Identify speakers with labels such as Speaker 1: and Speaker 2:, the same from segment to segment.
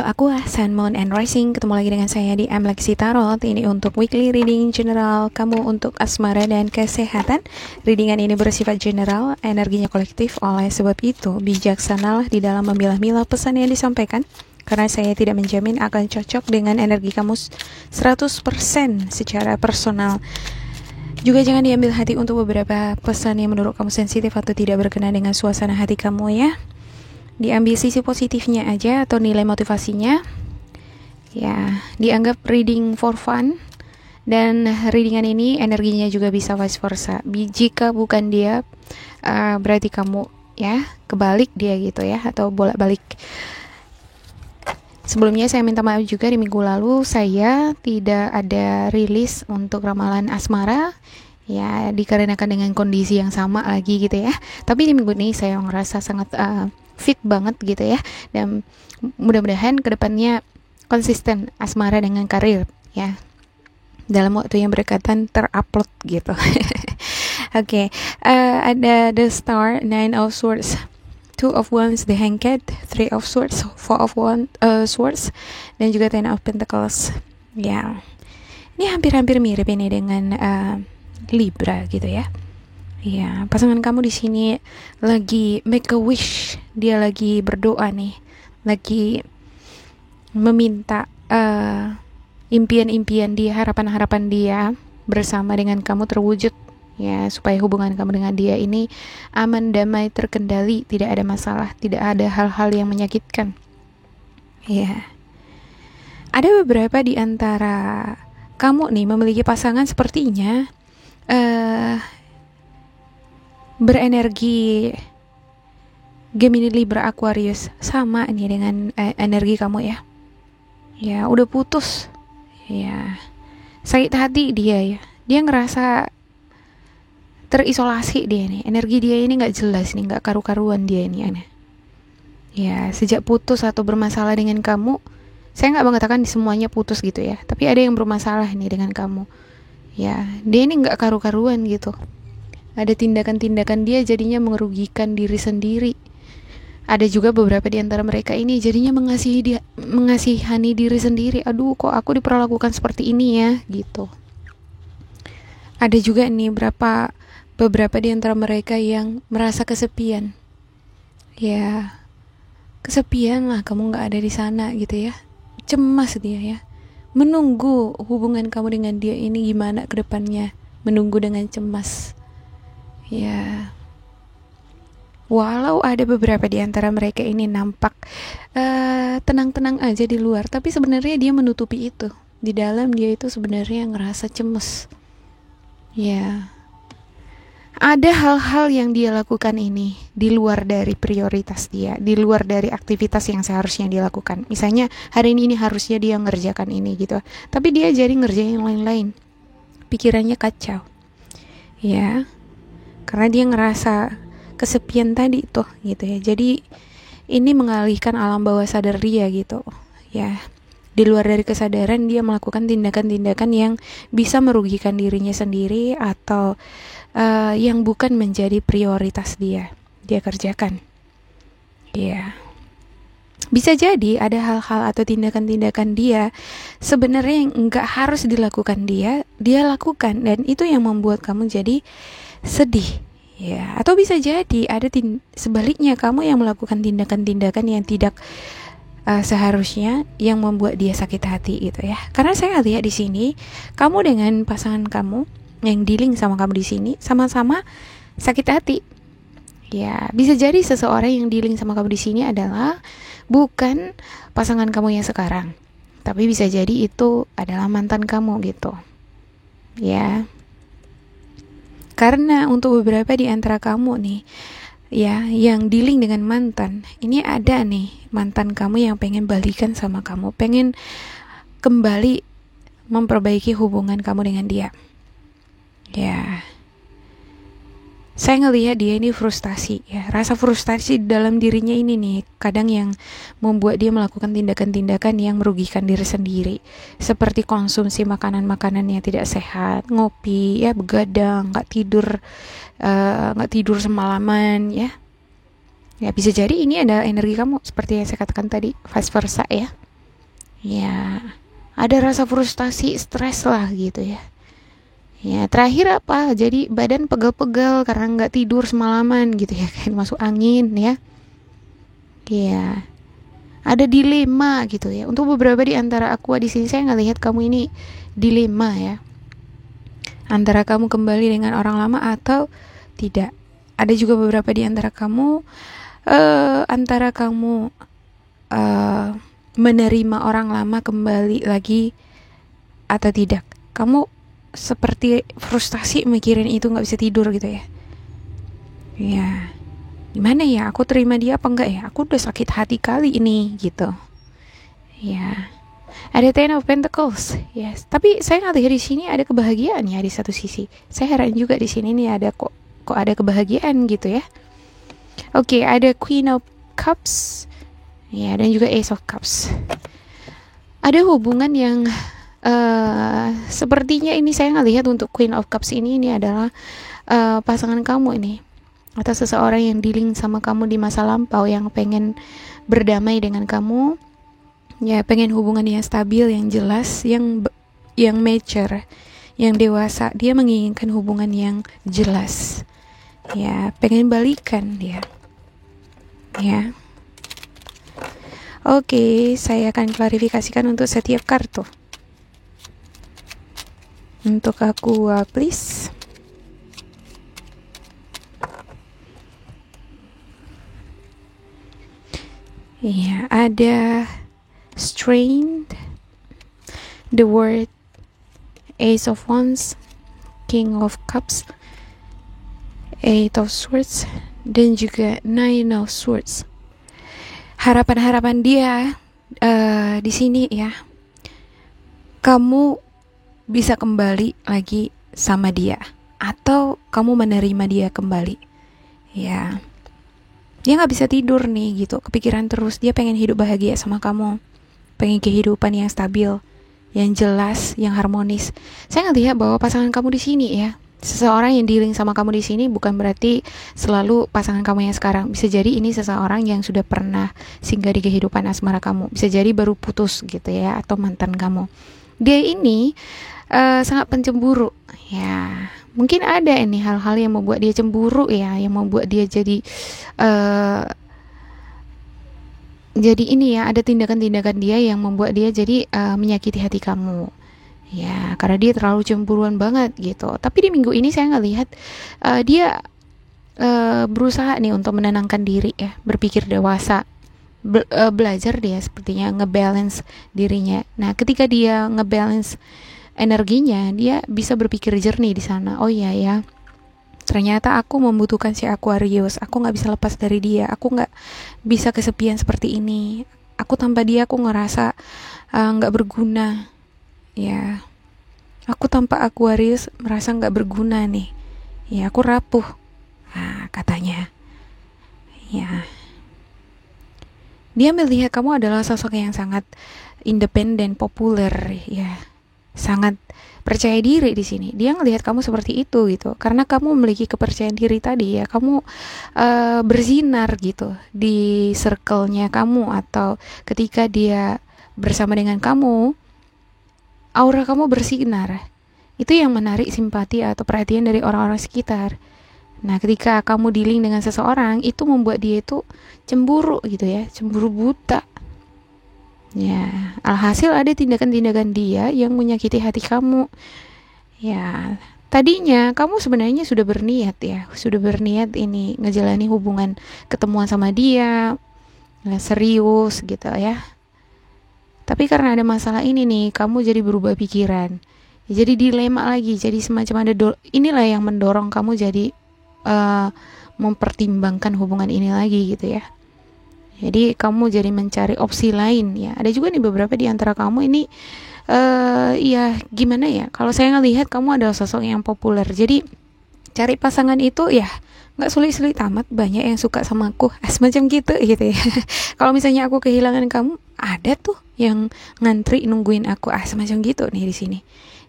Speaker 1: Aku Sun, Moon, and Rising. Ketemu lagi dengan saya di Amlexi Tarot. Ini untuk weekly reading general kamu untuk asmara dan kesehatan. Readingan ini bersifat general, energinya kolektif. Oleh sebab itu, bijaksanalah di dalam memilah-milah pesan yang disampaikan, karena saya tidak menjamin akan cocok dengan energi kamu 100% secara personal. Juga jangan diambil hati untuk beberapa pesan yang menurut kamu sensitif atau tidak berkenan dengan suasana hati kamu ya. Diambil sisi positifnya aja atau nilai motivasinya. Ya, dianggap reading for fun. Dan readingan ini energinya juga bisa vice versa. Jika bukan dia, berarti kamu ya kebalik dia gitu ya, atau bolak-balik. Sebelumnya saya minta maaf juga, di minggu lalu saya tidak ada rilis untuk ramalan asmara. Ya, dikarenakan dengan kondisi yang sama lagi gitu ya. Tapi di minggu ini saya ngerasa sangat fit banget gitu ya, dan mudah-mudahan kedepannya konsisten asmara dengan karir ya, dalam waktu yang berdekatan terupload gitu. Oke, ada the star, 9 of swords, 2 of wands, the hanged, 3 of swords, 4 of swords, dan juga 10 of pentacles ya. Ini hampir-hampir mirip ini dengan Libra gitu ya. Ya, pasangan kamu di sini lagi make a wish, dia lagi berdoa nih, lagi meminta impian-impian dia, harapan-harapan dia bersama dengan kamu terwujud ya, supaya hubungan kamu dengan dia ini aman, damai, terkendali, tidak ada masalah, tidak ada hal-hal yang menyakitkan. Ya, ada beberapa di antara kamu nih memiliki pasangan sepertinya berenergi Gemini, Libra, Aquarius, sama nih dengan energi kamu ya. Ya, udah putus. Ya, sakit hati dia ya. Dia ngerasa terisolasi dia nih. Energi dia ini nggak jelas nih, nggak karu-karuan dia ini aneh. Ya, sejak putus atau bermasalah dengan kamu, saya nggak mengatakan semuanya putus gitu ya, tapi ada yang bermasalah nih dengan kamu. Ya, dia ini nggak karu-karuan gitu. Ada tindakan-tindakan dia jadinya merugikan diri sendiri. Ada juga beberapa di antara mereka ini jadinya mengasihani diri sendiri. Aduh, kok aku diperlakukan seperti ini ya, gitu. Ada juga nih beberapa di antara mereka yang merasa kesepian. Ya, kesepian lah, kamu nggak ada di sana gitu ya. Cemas dia ya. Menunggu hubungan kamu dengan dia ini gimana ke depannya. Menunggu dengan cemas. Ya, walau ada beberapa di antara mereka ini nampak tenang-tenang aja di luar, tapi sebenarnya dia menutupi itu. Di dalam dia itu sebenarnya ngerasa cemas. Ya, ada hal-hal yang dia lakukan ini di luar dari prioritas dia, di luar dari aktivitas yang seharusnya dia lakukan. Misalnya hari ini harusnya dia ngerjakan ini gitu, tapi dia jadi ngerjain yang lain-lain. Pikirannya kacau. Ya, karena dia ngerasa kesepian tadi tuh gitu ya. Jadi ini mengalihkan alam bawah sadar dia gitu ya. Di luar dari kesadaran dia melakukan tindakan-tindakan yang bisa merugikan dirinya sendiri atau yang bukan menjadi prioritas dia kerjakan. Ya, bisa jadi ada hal-hal atau tindakan-tindakan dia sebenarnya yang nggak harus dilakukan dia lakukan, dan itu yang membuat kamu jadi sedih ya. Atau bisa jadi ada sebaliknya, kamu yang melakukan tindakan-tindakan yang tidak seharusnya, yang membuat dia sakit hati gitu ya. Karena saya lihat di sini kamu dengan pasangan kamu yang dealing sama kamu di sini sama-sama sakit hati. Ya, bisa jadi seseorang yang dealing sama kamu di sini adalah bukan pasangan kamu yang sekarang, tapi bisa jadi itu adalah mantan kamu gitu. Ya. Karena untuk beberapa di antara kamu nih ya, yang dealing dengan mantan, ini ada nih mantan kamu yang pengen balikan sama kamu, pengen kembali memperbaiki hubungan kamu dengan dia. Ya, saya ngelihat dia ini frustasi ya, rasa frustasi di dalam dirinya ini nih kadang yang membuat dia melakukan tindakan-tindakan yang merugikan diri sendiri, seperti konsumsi makanan-makanan yang tidak sehat, ngopi ya, begadang, nggak tidur semalaman ya. Ya, bisa jadi ini ada energi kamu seperti yang saya katakan tadi, vice versa ya. Ya, ada rasa frustasi, stres lah gitu ya. Ya, terakhir apa? Jadi badan pegal-pegal karena nggak tidur semalaman gitu ya, kayak masuk angin ya. Ya, ada dilema gitu ya. Untuk beberapa di antara aku di sini saya ngelihat kamu ini dilema ya. Antara kamu kembali dengan orang lama atau tidak. Ada juga beberapa di antara kamu antara kamu menerima orang lama kembali lagi atau tidak. Kamu seperti frustasi mikirin itu, nggak bisa tidur gitu ya. Ya, gimana ya, aku terima dia apa enggak ya, aku udah sakit hati kali ini gitu ya. Ada Ten of Pentacles, yes. Tapi saya ngelihat di sini ada kebahagiaan ya di satu sisi. Saya heran juga di sini nih ada kok ada kebahagiaan gitu ya. Oke, ada Queen of Cups, ya, dan juga Ace of Cups. Ada hubungan yang sepertinya ini saya ngelihat untuk Queen of Cups ini adalah pasangan kamu ini, atau seseorang yang dealing sama kamu di masa lampau, yang pengen berdamai dengan kamu, ya, pengen hubungan yang stabil, yang jelas, yang mature, yang dewasa. Dia menginginkan hubungan yang jelas, ya, pengen balikan dia, ya. Oke, saya akan klarifikasikan untuk setiap kartu. Untuk aku, please. Ya, ada Strained, the Word, Ace of Wands, King of Cups, Eight of Swords, dan juga Nine of Swords. Harapan-harapan dia di sini ya, kamu bisa kembali lagi sama dia, atau kamu menerima dia kembali. Ya, dia nggak bisa tidur nih gitu, kepikiran terus. Dia pengen hidup bahagia sama kamu, pengen kehidupan yang stabil, yang jelas, yang harmonis. Saya ngelihat bahwa pasangan kamu di sini ya, seseorang yang dealing sama kamu di sini bukan berarti selalu pasangan kamu yang sekarang. Bisa jadi ini seseorang yang sudah pernah singgah di kehidupan asmara kamu. Bisa jadi baru putus gitu ya, atau mantan kamu. Dia ini sangat pencemburu ya. Mungkin ada ini hal-hal yang membuat dia cemburu ya, yang membuat dia jadi ini ya, ada tindakan-tindakan dia yang membuat dia jadi menyakiti hati kamu. Ya, karena dia terlalu cemburuan banget gitu. Tapi di minggu ini saya ngelihat dia berusaha nih untuk menenangkan diri ya, berpikir dewasa, belajar dia sepertinya ngebalance dirinya. Nah, ketika dia ngebalance energinya, dia bisa berpikir jernih di sana. Oh iya ya, ternyata aku membutuhkan si Aquarius. Aku nggak bisa lepas dari dia. Aku nggak bisa kesepian seperti ini. Aku tanpa dia aku ngerasa nggak berguna. Ya, aku tanpa Aquarius merasa nggak berguna nih. Ya, aku rapuh. Nah, katanya. Ya, dia melihat kamu adalah sosok yang sangat independen, populer, ya, sangat percaya diri di sini. Dia ngelihat kamu seperti itu gitu, karena kamu memiliki kepercayaan diri tadi ya. Kamu bersinar gitu di circle-nya kamu, atau ketika dia bersama dengan kamu, aura kamu bersinar. Itu yang menarik simpati atau perhatian dari orang-orang sekitar. Nah, ketika kamu dealing dengan seseorang, itu membuat dia itu cemburu gitu ya, cemburu buta. Ya, alhasil ada tindakan-tindakan dia yang menyakiti hati kamu. Ya, tadinya kamu sebenarnya sudah berniat ya, sudah berniat ini ngejalani hubungan, ketemuan sama dia, serius gitu ya. Tapi karena ada masalah ini nih, kamu jadi berubah pikiran. Jadi dilema lagi, jadi semacam ada inilah yang mendorong kamu jadi mempertimbangkan hubungan ini lagi gitu ya. Jadi kamu jadi mencari opsi lain ya. Ada juga nih beberapa di antara kamu ini ya gimana ya, kalau saya ngelihat kamu adalah sosok yang populer. Jadi cari pasangan itu ya nggak sulit-sulit amat, banyak yang suka sama aku, semacam gitu ya. Kalau misalnya aku kehilangan kamu, ada tuh yang ngantri nungguin aku, semacam gitu nih di sini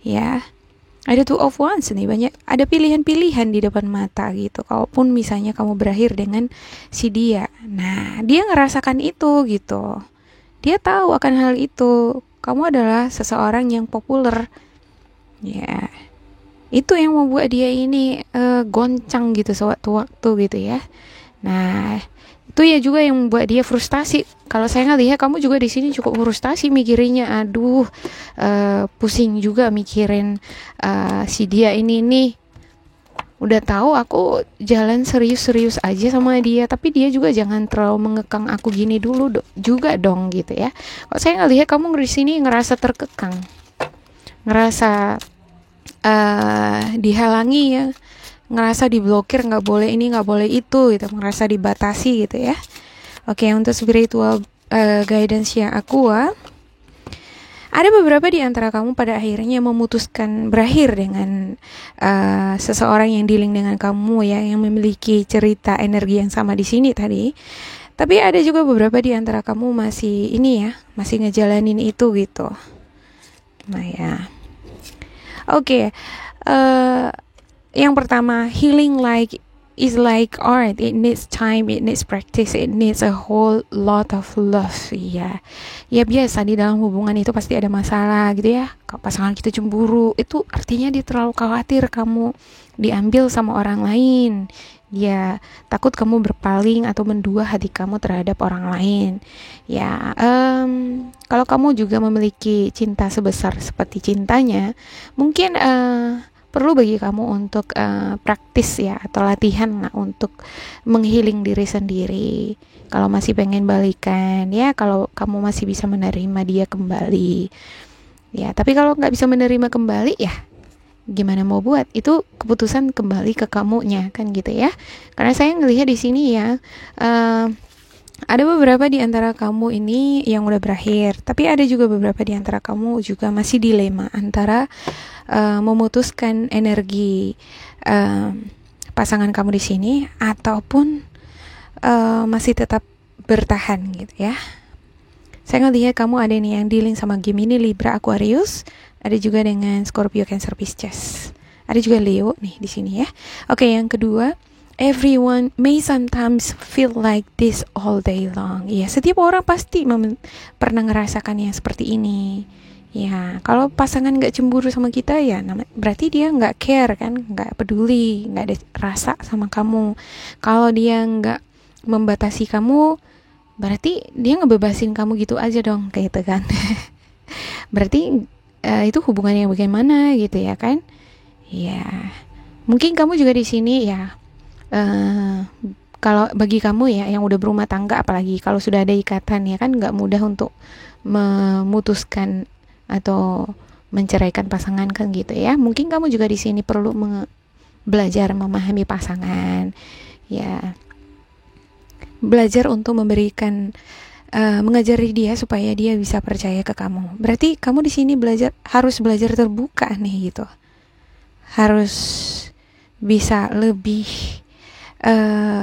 Speaker 1: ya. Ada Two of Wands nih, banyak, ada pilihan-pilihan di depan mata gitu. Kalaupun misalnya kamu berakhir dengan si dia, nah dia ngerasakan itu gitu, Dia tahu akan hal itu. Kamu adalah seseorang yang populer. Ya, itu yang membuat dia ini goncang gitu sewaktu-waktu gitu ya. Nah, itu ya juga yang membuat dia frustasi. Kalau saya ngelihat kamu juga di sini cukup frustasi mikirinnya. Aduh, pusing juga mikirin si dia ini nih. Udah tahu aku jalan serius-serius aja sama dia, tapi dia juga jangan terlalu mengekang aku gini dulu juga dong gitu ya. Kalau saya ngelihat kamu di sini ngerasa terkekang, ngerasa dihalangi ya, ngerasa diblokir, nggak boleh ini nggak boleh itu gitu, ngerasa dibatasi gitu ya. Oke, untuk spiritual guidance yang aku ada beberapa di antara kamu pada akhirnya memutuskan berakhir dengan seseorang yang dealing dengan kamu ya, yang memiliki cerita energi yang sama di sini tadi. Tapi ada juga beberapa di antara kamu masih ini ya, masih ngejalanin itu gitu. Nah ya, oke. Yang pertama, healing is like art. It needs time, it needs practice, it needs a whole lot of love. Ya biasa di dalam hubungan itu pasti ada masalah gitu ya. Kalau pasangan kita cemburu, itu artinya dia terlalu khawatir kamu diambil sama orang lain. Dia takut kamu berpaling atau mendua hati kamu terhadap orang lain. Ya, kalau kamu juga memiliki cinta sebesar seperti cintanya, mungkin perlu bagi kamu untuk praktis ya, atau latihan lah untuk menghealing diri sendiri. Kalau masih pengen balikan ya, kalau kamu masih bisa menerima dia kembali ya. Tapi kalau nggak bisa menerima kembali ya gimana mau buat, itu keputusan kembali ke kamunya kan gitu ya. Karena saya ngelihat di sini ya, ada beberapa di antara kamu ini yang udah berakhir, tapi ada juga beberapa di antara kamu juga masih dilema antara memutuskan energi pasangan kamu di sini ataupun masih tetap bertahan gitu ya. Saya ngelihat kamu ada nih yang dealing sama Gemini, Libra, Aquarius, ada juga dengan Scorpio, Cancer, Pisces, ada juga Leo nih di sini ya. Oke, yang kedua, everyone may sometimes feel like this all day long. Ya, setiap orang pasti pernah ngerasakan yang seperti ini. Ya, kalau pasangan gak cemburu sama kita ya, berarti dia gak care kan, gak peduli, gak ada rasa sama kamu. Kalau dia gak membatasi kamu, berarti dia ngebebasin kamu gitu aja dong, kayak gitu kan. Berarti itu hubungannya bagaimana gitu ya kan. Ya, mungkin kamu juga di sini ya, kalau bagi kamu ya yang udah berumah tangga, apalagi kalau sudah ada ikatan ya kan, gak mudah untuk memutuskan atau menceraikan pasangan kan gitu ya. Mungkin kamu juga di sini perlu belajar memahami pasangan ya, belajar untuk memberikan mengajari dia supaya dia bisa percaya ke kamu. Berarti kamu di sini harus belajar terbuka nih gitu, harus bisa lebih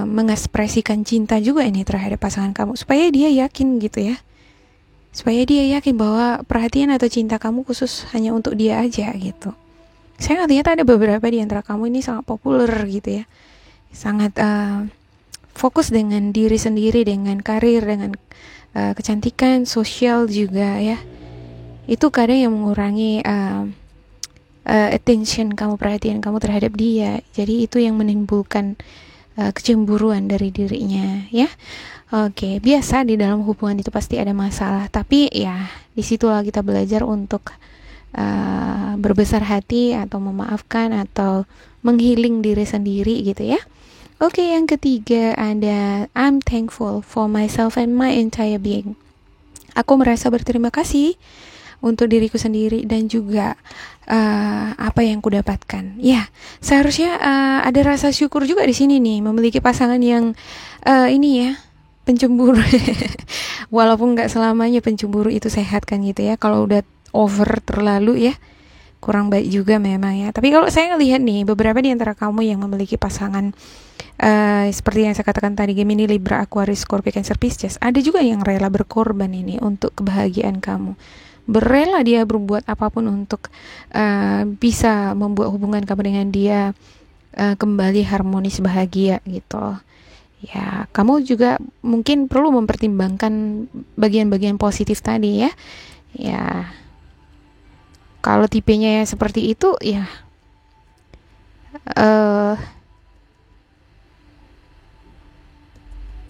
Speaker 1: mengekspresikan cinta juga ini terhadap pasangan kamu, supaya dia yakin gitu ya, supaya dia yakin bahwa perhatian atau cinta kamu khusus hanya untuk dia aja gitu. Saya lihat ada beberapa di antara kamu ini sangat populer gitu ya, sangat fokus dengan diri sendiri, dengan karir, dengan kecantikan, sosial juga ya. Itu kadang yang mengurangi attention kamu, perhatian kamu terhadap dia. Jadi itu yang menimbulkan kecemburuan dari dirinya ya. Oke, biasa di dalam hubungan itu pasti ada masalah, tapi ya disitulah kita belajar untuk berbesar hati atau memaafkan atau menghealing diri sendiri gitu ya. Oke, yang ketiga ada I'm thankful for myself and my entire being. Aku merasa berterima kasih untuk diriku sendiri dan juga apa yang kudapatkan. Ya, seharusnya ada rasa syukur juga di sini nih, memiliki pasangan yang ini ya, pencemburu. Walaupun nggak selamanya pencemburu itu sehat kan gitu ya. Kalau udah over terlalu ya, kurang baik juga memang ya. Tapi kalau saya ngelihat nih, beberapa di antara kamu yang memiliki pasangan seperti yang saya katakan tadi, Gemini, Libra, Aquarius, Scorpio, Cancer, Pisces, ada juga yang rela berkorban ini untuk kebahagiaan kamu. Berela dia berbuat apapun untuk bisa membuat hubungan kamu dengan dia kembali harmonis, bahagia gitu Ya, kamu juga mungkin perlu mempertimbangkan bagian-bagian positif tadi ya. Ya, kalau tipenya ya seperti itu ya eh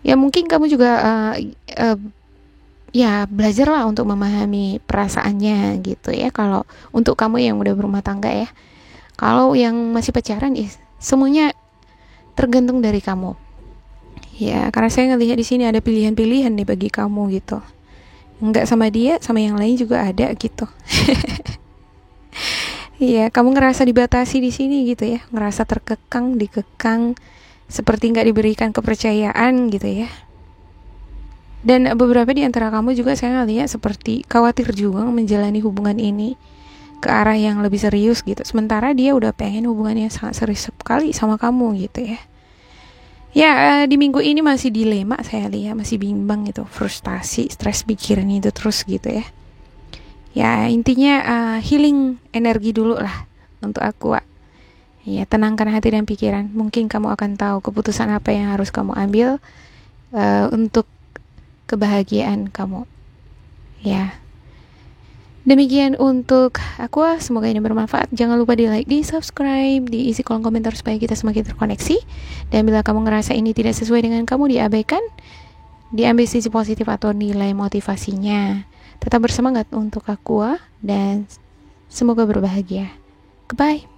Speaker 1: ya mungkin kamu juga eh, ya belajarlah untuk memahami perasaannya gitu ya. Kalau untuk kamu yang udah berumah tangga ya. Kalau yang masih pacaran ya semuanya tergantung dari kamu. Ya, karena saya ngelihat di sini ada pilihan-pilihan nih bagi kamu gitu. Enggak sama dia, sama yang lain juga ada gitu. Iya, kamu ngerasa dibatasi di sini gitu ya, ngerasa terkekang, dikekang, seperti nggak diberikan kepercayaan gitu ya. Dan beberapa di antara kamu juga saya lihat seperti khawatir juga menjalani hubungan ini ke arah yang lebih serius gitu. Sementara dia udah pengen hubungannya sangat serius sekali sama kamu gitu ya. Ya, di minggu ini masih dilema saya lihat, masih bimbang gitu, frustasi, stres pikiran itu terus gitu ya. Ya, intinya healing energi dulu lah untuk aku. Ya, tenangkan hati dan pikiran. Mungkin kamu akan tahu keputusan apa yang harus kamu ambil untuk kebahagiaan kamu. Ya. Demikian untuk aku, semoga ini bermanfaat. Jangan lupa di like, di subscribe, diisi kolom komentar supaya kita semakin terkoneksi. Dan bila kamu ngerasa ini tidak sesuai dengan kamu, diabaikan, diambil sisi positif atau nilai motivasinya. Tetap bersemangat untuk aku dan semoga berbahagia. Goodbye.